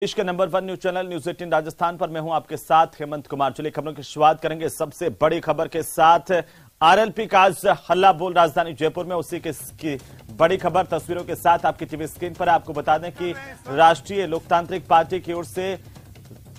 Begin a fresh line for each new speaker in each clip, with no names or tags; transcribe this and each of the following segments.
देश के number 1 news channel news 18 Rajasthan पर मैं हूं आपके साथ हेमंत कुमार। चलिए खबरों की शुरुआत करेंगे सबसे बड़ी खबर के साथ। आरएलपी का आज हल्ला बोल राजधानी जयपुर में, उसी की बड़ी खबर तस्वीरों के साथ आपकी टीवी स्क्रीन पर। आपको बता दें कि राष्ट्रीय लोकतांत्रिक पार्टी की ओर से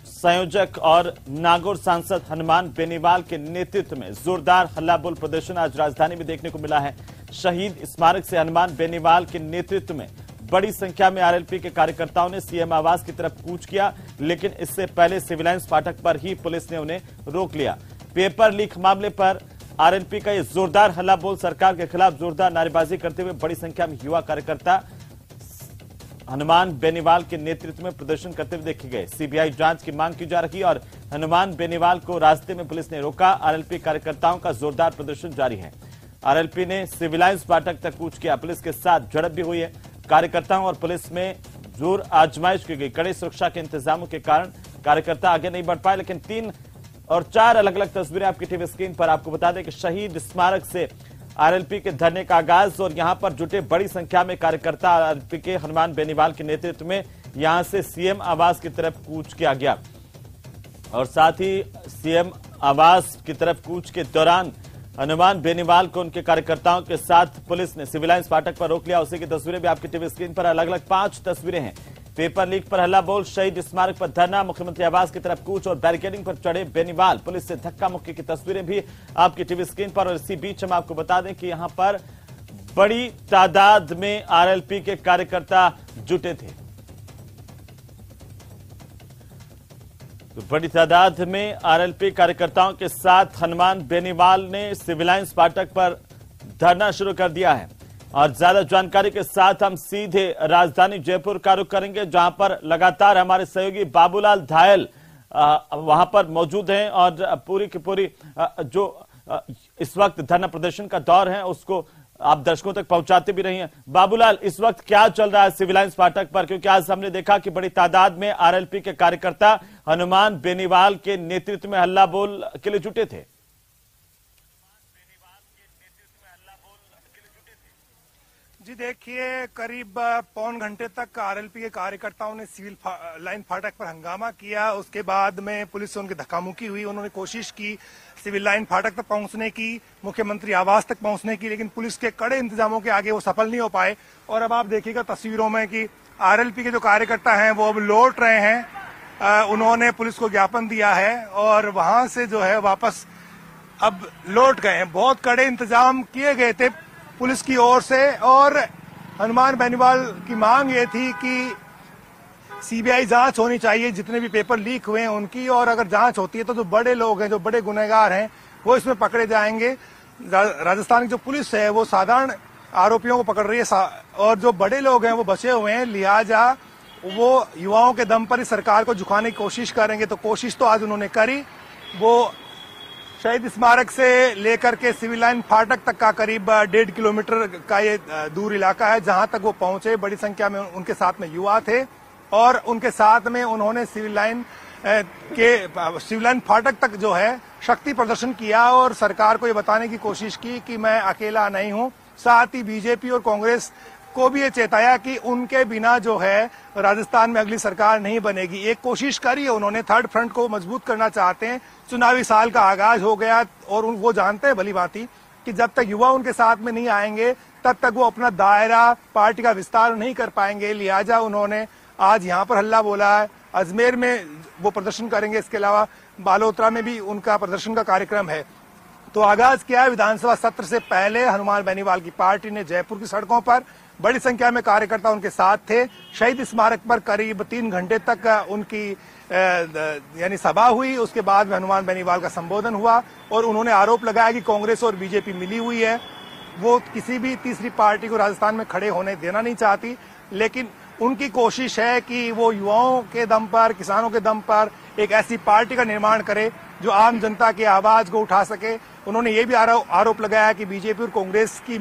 संयोजक और नागौर सांसद हनुमान बेनीवाल के नेतृत्व में जोरदार हल्ला बोल प्रदर्शन आज राजधानी में देखने को मिला है। शहीद स्मारक से हनुमान बेनीवाल के नेतृत्व में बड़ी संख्या में आरएलपी के कार्यकर्ताओं ने सीएम आवास की तरफ कूच किया, लेकिन इससे पहले सिविल लाइंस फाटक पर ही पुलिस ने उन्हें रोक लिया। पेपर लीक मामले पर आरएलपी का ये जोरदार हल्ला बोल, सरकार के खिलाफ जोरदार नारेबाजी करते हुए बड़ी संख्या में युवा कार्यकर्ता हनुमान बेनीवाल के नेतृत्व में प्रदर्शन करते हुए देखे गए। सीबीआई जांच की मांग की जा रही और हनुमान बेनीवाल को रास्ते में पुलिस ने रोका। आरएलपी कार्यकर्ताओं का जोरदार प्रदर्शन जारी है। आरएलपी ने सिविल लाइंस फाटक तक कूच किया। पुलिस के साथ झड़प भी हुई है। कार्यकर्ताओं और पुलिस में जोर आजमाइश की गई। कड़े सुरक्षा के इंतजामों के कारण कार्यकर्ता आगे नहीं बढ़ पाए, लेकिन 3 और 4 अलग अलग तस्वीरें आपकी टीवी स्क्रीन पर। आपको बता दें कि शहीद स्मारक से आरएलपी के धरने का आगाज और यहां पर जुटे बड़ी संख्या में कार्यकर्ता आरएलपी के हनुमान बेनीवाल के नेतृत्व में यहां से सीएम आवास की तरफ कूच किया गया। और साथ ही सीएम आवास की तरफ कूच के दौरान हनुमान बेनीवाल को उनके कार्यकर्ताओं के साथ पुलिस ने सिविल लाइंस फाटक पर रोक लिया। उसी की तस्वीरें भी आपकी टीवी स्क्रीन पर। अलग अलग 5 तस्वीरें हैं। पेपर लीक पर हल्ला बोल, शहीद स्मारक पर धरना, मुख्यमंत्री आवास की तरफ कूच और बैरिकेडिंग पर चढ़े बेनीवाल, पुलिस से धक्का मुक्की की तस्वीरें भी आपकी टीवी स्क्रीन पर। और इसी बीच हम आपको बता दें कि यहां पर बड़ी तादाद में आरएलपी के कार्यकर्ता जुटे थे। तो बड़ी तादाद में आरएलपी कार्यकर्ताओं के साथ हनुमान बेनीवाल ने सिविल लाइंस फाटक पर धरना शुरू कर दिया है। और ज्यादा जानकारी के साथ हम सीधे राजधानी जयपुर का रुख करेंगे, जहां पर लगातार हमारे सहयोगी बाबूलाल धायल वहां पर मौजूद हैं और पूरी की पूरी जो इस वक्त धरना प्रदर्शन का दौर है उसको आप दर्शकों तक पहुंचाते भी रही हैं। बाबूलाल, इस वक्त क्या चल रहा है सिविल लाइंस फाटक पर, क्योंकि आज हमने देखा कि बड़ी तादाद में आरएलपी के कार्यकर्ता हनुमान बेनीवाल के नेतृत्व में हल्ला बोल के लिए जुटे थे।
जी देखिए, करीब पौन घंटे तक आरएलपी के कार्यकर्ताओं ने सिविल लाइन फाटक पर हंगामा किया। उसके बाद में पुलिस से उनकी धक्कामुक्की हुई। उन्होंने कोशिश की सिविल लाइन फाटक तक पहुंचने की, मुख्यमंत्री आवास तक पहुंचने की, लेकिन पुलिस के कड़े इंतजामों के आगे वो सफल नहीं हो पाए। और अब आप देखिएगा तस्वीरों में कि आरएलपी के जो कार्यकर्ता हैं वो अब लौट रहे हैं। उन्होंने पुलिस को ज्ञापन दिया है और वहां से जो है वापस अब लौट गए हैं। बहुत कड़े इंतजाम किए गए थे पुलिस की ओर से। और हनुमान बेनीवाल की मांग ये थी कि सीबीआई जांच होनी चाहिए जितने भी पेपर लीक हुए हैं उनकी, और अगर जांच होती है तो जो बड़े लोग हैं, जो बड़े गुनहगार हैं, वो इसमें पकड़े जाएंगे। राजस्थान की जो पुलिस है वो साधारण आरोपियों को पकड़ रही है और जो बड़े लोग हैं वो बचे हुए हैं। लिहाजा वो युवाओं के दम पर ही सरकार को झुकाने की कोशिश करेंगे। तो कोशिश तो आज उन्होंने करी। वो शहीद स्मारक से लेकर के सिविल लाइन फाटक तक का करीब 1.5 किलोमीटर का ये दूर इलाका है, जहां तक वो पहुंचे। बड़ी संख्या में उनके साथ में युवा थे और उनके साथ में उन्होंने सिविल लाइन फाटक तक जो है शक्ति प्रदर्शन किया और सरकार को ये बताने की कोशिश की कि मैं अकेला नहीं हूं। साथ ही बीजेपी और कांग्रेस को भी ये चेताया कि उनके बिना जो है राजस्थान में अगली सरकार नहीं बनेगी। एक कोशिश करी है उन्होंने, थर्ड फ्रंट को मजबूत करना चाहते हैं। चुनावी साल का आगाज हो गया और वो जानते हैं भली भांति कि जब तक युवा उनके साथ में नहीं आएंगे तब तक वो अपना दायरा, पार्टी का विस्तार नहीं कर पाएंगे। लिहाजा उन्होंने आज यहाँ पर हल्ला बोला है। अजमेर में वो प्रदर्शन करेंगे, इसके अलावा बालोतरा में भी उनका प्रदर्शन का कार्यक्रम है। तो आगाज किया है विधानसभा सत्र से पहले हनुमान बेनीवाल की पार्टी ने जयपुर की सड़कों पर। बड़ी संख्या में कार्यकर्ता उनके साथ थे। शहीद स्मारक पर करीब 3 घंटे तक उनकी यानी सभा हुई। उसके बाद में हनुमान बेनीवाल का संबोधन हुआ और उन्होंने आरोप लगाया कि कांग्रेस और बीजेपी मिली हुई है। वो किसी भी तीसरी पार्टी को राजस्थान में खड़े होने देना नहीं चाहती, लेकिन उनकी कोशिश है कि वो युवाओं के दम पर, किसानों के दम पर एक ऐसी पार्टी का निर्माण करे जो आम जनता की आवाज को उठा सके। उन्होंने ये भी आरोप लगाया कि बीजेपी और कांग्रेस की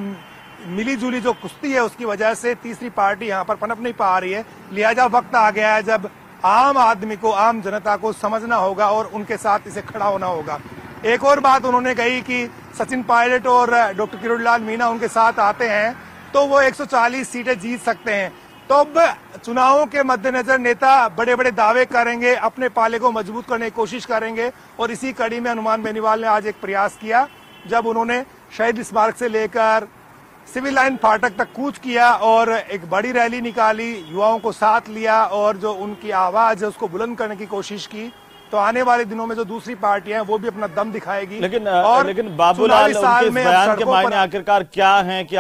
मिलीजुली जो कुश्ती है उसकी वजह से तीसरी पार्टी यहाँ पर पनप नहीं पा रही है। लिहाजा वक्त आ गया है जब आम आदमी को, आम जनता को समझना होगा और उनके साथ इसे खड़ा होना होगा। एक और बात उन्होंने कही कि सचिन पायलट और डॉक्टर किरोड़ीलाल मीणा उनके साथ आते हैं तो वो 140 सीटें जीत सकते हैं। तो अब चुनावों के मद्देनजर नेता बड़े बड़े दावे करेंगे, अपने पाले को मजबूत करने की कोशिश करेंगे। और इसी कड़ी में हनुमान बेनीवाल ने आज एक प्रयास किया, जब उन्होंने शहीद स्मारक से लेकर सिविल लाइन फाटक तक कूच किया और एक बड़ी रैली निकाली, युवाओं को साथ लिया और जो उनकी आवाज है उसको बुलंद करने की कोशिश की। तो आने वाले दिनों में जो दूसरी पार्टियां हैं वो भी अपना दम दिखाएगी।
लेकिन बाबूलाल, उनके इस बयान के मायने आखिरकार क्या हैं कि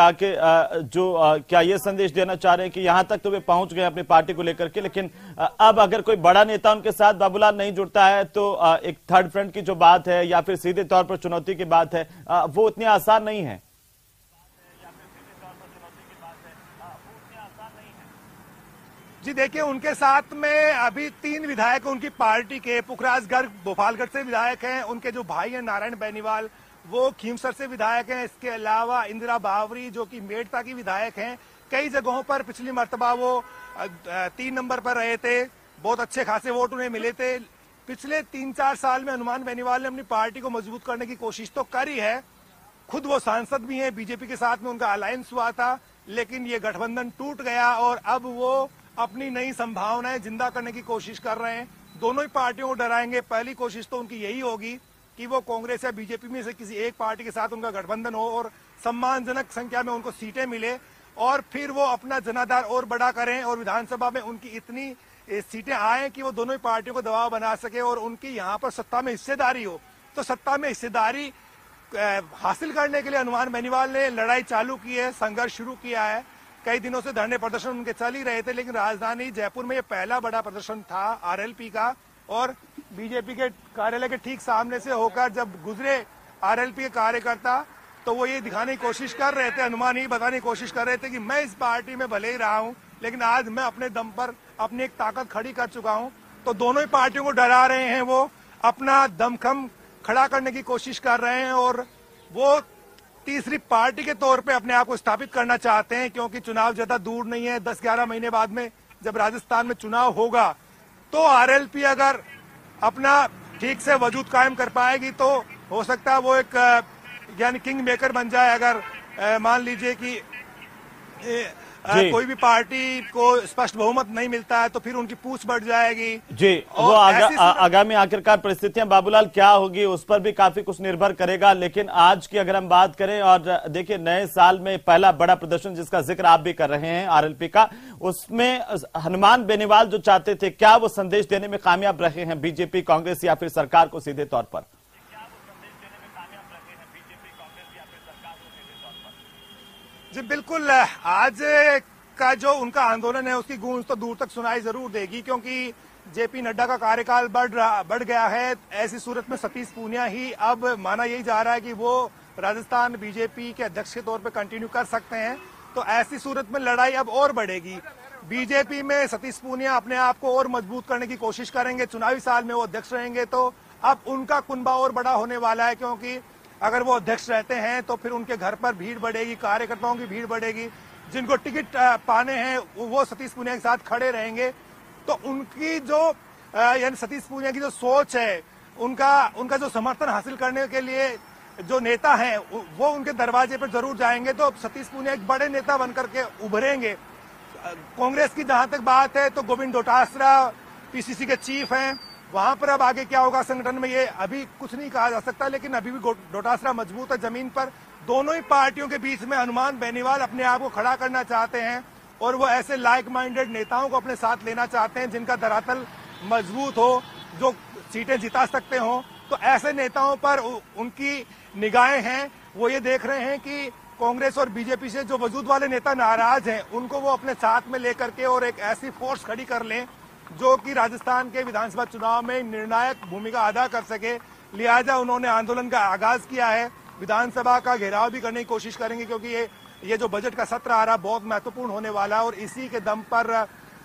क्या ये संदेश देना चाह रहे हैं कि यहां तक तो वे पहुंच गए अपनी पार्टी को लेकर के, लेकिन अब अगर कोई बड़ा नेता उनके साथ बाबूलाल नहीं जुड़ता है तो एक थर्ड फ्रंट की जो बात है या फिर सीधे तौर पर चुनौती की बात है वो उतनी आसान नहीं है।
जी देखिए, उनके साथ में अभी 3 विधायक उनकी पार्टी के पुखराजगढ़ भोपालगढ़ से विधायक हैं। उनके जो भाई हैं नारायण बेनीवाल वो खीमसर से विधायक हैं। इसके अलावा इंदिरा बावरी जो कि मेड़ता की विधायक हैं। कई जगहों पर पिछली मर्तबा वो 3 नंबर पर रहे थे, बहुत अच्छे खासे वोट उन्हें मिले थे। पिछले 3-4 साल में हनुमान बेनीवाल ने अपनी पार्टी को मजबूत करने की कोशिश तो करी है। खुद वो सांसद भी हैं, बीजेपी के साथ में उनका अलायंस हुआ था, लेकिन ये गठबंधन टूट गया और अब वो अपनी नई संभावनाएं जिंदा करने की कोशिश कर रहे हैं। दोनों ही पार्टियों को डराएंगे। पहली कोशिश तो उनकी यही होगी कि वो कांग्रेस या बीजेपी में से किसी एक पार्टी के साथ उनका गठबंधन हो और सम्मानजनक संख्या में उनको सीटें मिले, और फिर वो अपना जनाधार और बड़ा करें और विधानसभा में उनकी इतनी सीटें आए कि वो दोनों ही पार्टियों को दबाव बना सके और उनकी यहाँ पर सत्ता में हिस्सेदारी हो। तो सत्ता में हिस्सेदारी हासिल करने के लिए हनुमान बेनीवाल ने लड़ाई चालू की है, संघर्ष शुरू किया है। कई दिनों से धरने प्रदर्शन उनके चल ही रहे थे, लेकिन राजधानी जयपुर में ये पहला बड़ा प्रदर्शन था आरएलपी का। और बीजेपी के कार्यालय के ठीक सामने से होकर जब गुजरे आरएलपी के कार्यकर्ता, तो वो ये दिखाने की कोशिश कर रहे थे, हनुमान ही बताने की कोशिश कर रहे थे कि मैं इस पार्टी में भले ही रहा हूं, लेकिन आज मैं अपने दम पर अपनी एक ताकत खड़ी कर चुका हूं। तो दोनों ही पार्टियों को डरा रहे हैं, वो अपना दमखम खड़ा करने की कोशिश कर रहे हैं और वो तीसरी पार्टी के तौर पे अपने आप को स्थापित करना चाहते हैं, क्योंकि चुनाव ज्यादा दूर नहीं है। 10-11 महीने बाद में जब राजस्थान में चुनाव होगा तो आरएलपी अगर अपना ठीक से वजूद कायम कर पाएगी तो हो सकता है वो एक यानी किंग मेकर बन जाए। अगर मान लीजिए कि कोई भी पार्टी को स्पष्ट बहुमत नहीं मिलता है तो फिर उनकी पूछ बढ़ जाएगी।
जी, वो आगामी आखिरकार परिस्थितियां बाबूलाल क्या होगी उस पर भी काफी कुछ निर्भर करेगा। लेकिन आज की अगर हम बात करें, और देखिए नए साल में पहला बड़ा प्रदर्शन जिसका जिक्र आप भी कर रहे हैं आरएलपी का, उसमें हनुमान बेनीवाल जो चाहते थे, क्या वो संदेश देने में कामयाब रहे हैं बीजेपी, कांग्रेस या फिर सरकार को सीधे तौर पर?
जी बिल्कुल, आज का जो उनका आंदोलन है उसकी गूंज तो दूर तक सुनाई जरूर देगी, क्योंकि जेपी नड्डा का कार्यकाल बढ़ गया है। ऐसी सूरत में सतीश पूनिया ही अब माना यही जा रहा है कि वो राजस्थान बीजेपी के अध्यक्ष के तौर पे कंटिन्यू कर सकते हैं। तो ऐसी सूरत में लड़ाई अब और बढ़ेगी। बीजेपी में सतीश पूनिया अपने आप को और मजबूत करने की कोशिश करेंगे। चुनावी साल में वो अध्यक्ष रहेंगे तो अब उनका कुनबा और बड़ा होने वाला है, क्योंकि अगर वो अध्यक्ष रहते हैं तो फिर उनके घर पर भीड़ बढ़ेगी, कार्यकर्ताओं की भीड़ बढ़ेगी। जिनको टिकट पाने हैं वो सतीश पूनिया के साथ खड़े रहेंगे। तो उनकी जो यानी सतीश पूनिया की जो सोच है, उनका जो समर्थन हासिल करने के लिए जो नेता हैं वो उनके दरवाजे पर जरूर जाएंगे। तो सतीश पूनिया एक बड़े नेता बनकर के उभरेंगे। कांग्रेस की जहां तक बात है तो गोविंद डोटासरा पीसीसी के चीफ हैं। वहां पर अब आगे क्या होगा संगठन में ये अभी कुछ नहीं कहा जा सकता, लेकिन अभी भी डोटासरा मजबूत है जमीन पर। दोनों ही पार्टियों के बीच में हनुमान बेनीवाल अपने आप को खड़ा करना चाहते हैं और वो ऐसे लाइक माइंडेड नेताओं को अपने साथ लेना चाहते हैं जिनका धरातल मजबूत हो, जो सीटें जिता सकते हो। तो ऐसे नेताओं पर उनकी निगाहें हैं। वो ये देख रहे हैं कि कांग्रेस और बीजेपी से जो वजूद वाले नेता नाराज हैं उनको वो अपने साथ में लेकर के और एक ऐसी फोर्स खड़ी कर लें जो कि राजस्थान के विधानसभा चुनाव में निर्णायक भूमिका अदा कर सके। लिहाजा उन्होंने आंदोलन का आगाज किया है। विधानसभा का घेराव भी करने की कोशिश करेंगे, क्योंकि ये जो बजट का सत्र आ रहा बहुत महत्वपूर्ण होने वाला है और इसी के दम पर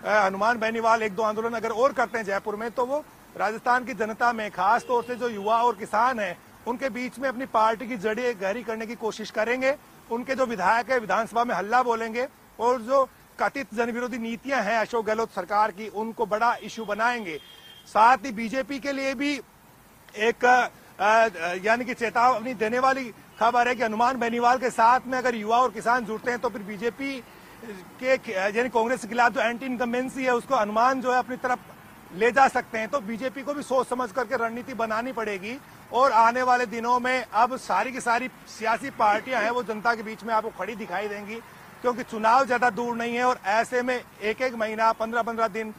हनुमान बेनीवाल 1-2 आंदोलन अगर और करते हैं जयपुर में तो वो राजस्थान की जनता में, खास तौर से जो युवा और किसान हैं, उनके बीच में अपनी पार्टी की जड़ें गहरी करने की कोशिश करेंगे। उनके जो विधायक है विधानसभा में हल्ला बोलेंगे और जो कथित जनविरोधी नीतियां हैं अशोक गहलोत सरकार की, उनको बड़ा इश्यू बनाएंगे। साथ ही बीजेपी के लिए भी एक यानी कि चेतावनी देने वाली खबर है कि हनुमान बेनीवाल के साथ में अगर युवा और किसान जुड़ते हैं तो फिर बीजेपी यानी कांग्रेस के खिलाफ जो एंटी इनकम्बेंसी है उसको अनुमान जो है अपनी तरफ ले जा सकते हैं। तो बीजेपी को भी सोच समझ करके रणनीति बनानी पड़ेगी और आने वाले दिनों में अब सारी की सारी सियासी पार्टियां हैं वो जनता के बीच में आपको खड़ी दिखाई देंगी, क्योंकि चुनाव ज्यादा दूर नहीं है और ऐसे में एक एक महीना 15-15 दिन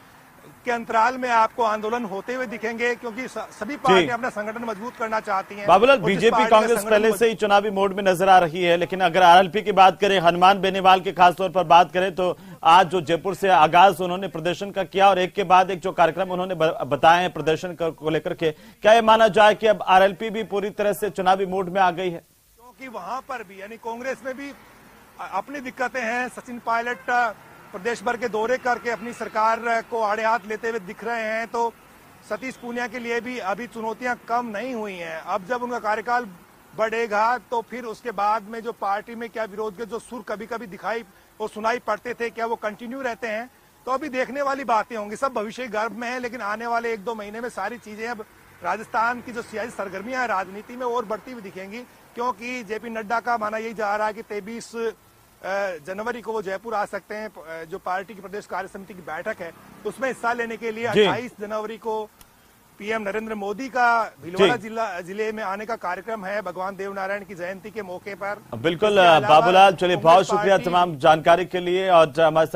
के अंतराल में आपको आंदोलन होते हुए दिखेंगे, क्योंकि सभी पार्टियां अपना संगठन मजबूत करना चाहती हैं।
बाबूलाल, बीजेपी कांग्रेस पहले से ही चुनावी मोड में नजर आ रही है, लेकिन अगर आरएलपी की बात करें, हनुमान बेनीवाल के खासतौर पर बात करें तो आज जो जयपुर से आगाज उन्होंने प्रदर्शन का किया और एक के बाद एक जो कार्यक्रम उन्होंने बताए हैं प्रदर्शन को लेकर के, क्या ये माना जाए कि अब आरएलपी भी पूरी तरह से चुनावी मोड में आ गई है?
क्योंकि वहां पर भी यानी कांग्रेस में भी अपनी दिक्कतें हैं। सचिन पायलट प्रदेश भर के दौरे करके अपनी सरकार को आड़े हाथ लेते हुए दिख रहे हैं, तो सतीश पूनिया के लिए भी अभी चुनौतियां कम नहीं हुई हैं। अब जब उनका कार्यकाल बढ़ेगा तो फिर उसके बाद में जो पार्टी में क्या विरोध के जो सुर कभी कभी दिखाई और सुनाई पड़ते थे, क्या वो कंटिन्यू रहते हैं, तो अभी देखने वाली बातें होंगी। सब भविष्य गर्भ में है, लेकिन आने वाले 1-2 महीने में सारी चीजें अब राजस्थान की जो सियासी सरगर्मियां हैं राजनीति में और बढ़ती हुई दिखेंगी, क्योंकि जेपी नड्डा का माना यही जा रहा है कि 23 जनवरी को वो जयपुर आ सकते हैं। जो पार्टी की प्रदेश कार्य समिति की बैठक है उसमें हिस्सा लेने के लिए 28 जनवरी को पीएम नरेंद्र मोदी का भीलवाड़ा जिले में आने का कार्यक्रम है, भगवान देवनारायण की जयंती के मौके पर।
बिल्कुल बाबूलाल, चलिए बहुत शुक्रिया तमाम जानकारी के लिए। और हमारे